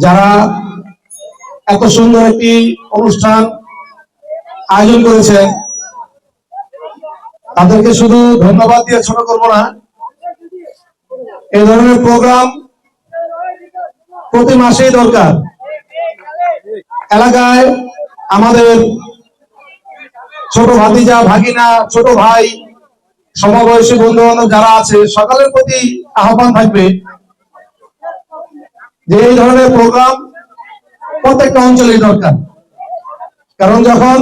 যারা এত সুন্দর একটি অনুষ্ঠান আয়োজন করেছে তাদেরকে শুধু ধন্যবাদ দিয়ে ছোট করব না। এই ধরনের প্রোগ্রাম প্রতি মাসেই দরকার। এলাকায় আমাদের ছোট ভাতিজা ভাগিনা ছোট ভাই সমবয়সী বন্ধু বান্ধব যারা আছে সকলের প্রতি আহ্বান থাকবে যে এই ধরনের প্রোগ্রাম প্রত্যেকটা অঞ্চলেই দরকার। কারণ যখন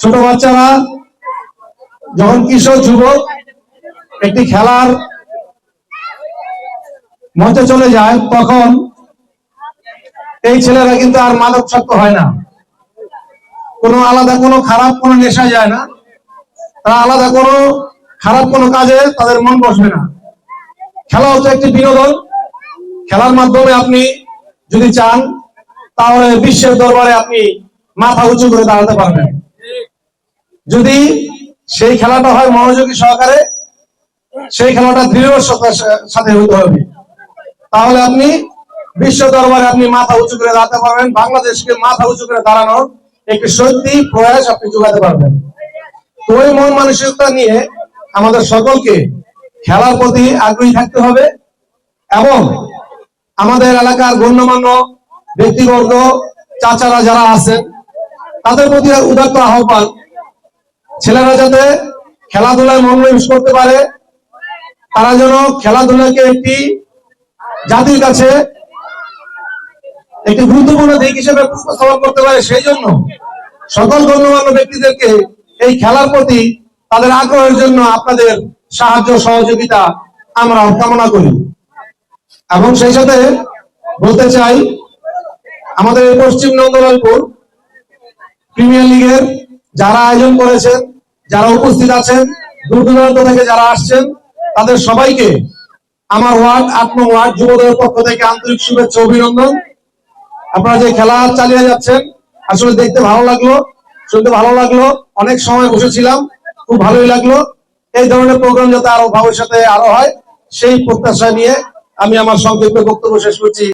ছোট বাচ্চারা যখন কিশোর যুবক একটি খেলার মঞ্চে চলে যায় তখন এই ছেলেরা কিন্তু আর মাদকাসক্ত হয় না, কোনো আলাদা কোনো খারাপ কোনো নেশা যায় না, তারা আলাদা কোনো খারাপ কোনো কাজে তাদের মন বসবে না। খেলা হচ্ছে একটি বিনোদন। খেলার মাধ্যমে আপনি যদি চান তাহলে বিশ্বের দরবারে আপনি মাথা উঁচু করে দাঁড়াতে পারবেন। যদি সেই খেলাটা হয় মনোযোগী সহকারে, সেই খেলাটা দৃঢ়তার সাথে হতে হবে, তাহলে আপনি বিশ্ব দরবারে আপনি মাথা উঁচু করে দাঁড়াতে পারবেন। বাংলাদেশকে মাথা উঁচু করে দাঁড়ানোর একটি সত্যি প্রয়াস আপনি যোগাতে পারবেন। তো ওই মন মানসিকতা নিয়ে আমাদের সকলকে খেলার প্রতি আগ্রহী থাকতে হবে এবং আমাদের এলাকার গণ্যমান্য ব্যক্তিবর্গ চাচারা যারা আছেন তাদের প্রতি উদাত্ত আহ্বান, ছেলেরা যাতে খেলাধুলায় মনোনিবেশ করতে পারে, তারা যেন খেলাধুলাকে একটি জাতির কাছে একটি গুরুত্বপূর্ণ দিক হিসেবে উপস্থাপন করতে পারে, সেই জন্য সকল গণ্যমান্য ব্যক্তিদেরকে এই খেলার প্রতি তাদের আগ্রহের জন্য আপনাদের সাহায্য সহযোগিতা আমরা কামনা করি। এবং সেই সাথে বলতে চাই আমাদের এই পশ্চিম নন্দলালপুর প্রিমিয়ার লিগের যারা আয়োজন করেছেন, যারা উপস্থিত আছেন, দূর দূরান্ত থেকে যারা আসছেন, তাদের সবাইকে আমার ওয়ার্ড ৮ নং ওয়ার্ড যুবদলের পক্ষ থেকে আন্তরিক শুভেচ্ছা অভিনন্দন। আপনারা যে খেলা চালিয়ে যাচ্ছেন আসলে দেখতে ভালো লাগলো, শুনতে ভালো লাগলো, অনেক সময় বসেছিলাম, খুব ভালোই লাগলো। এই ধরনের প্রোগ্রাম যাতে আরো ভবিষ্যতে আরো হয় সেই প্রত্যাশা নিয়ে আমি আমার সংক্ষিপ্ত বক্তব্য শেষ করছি।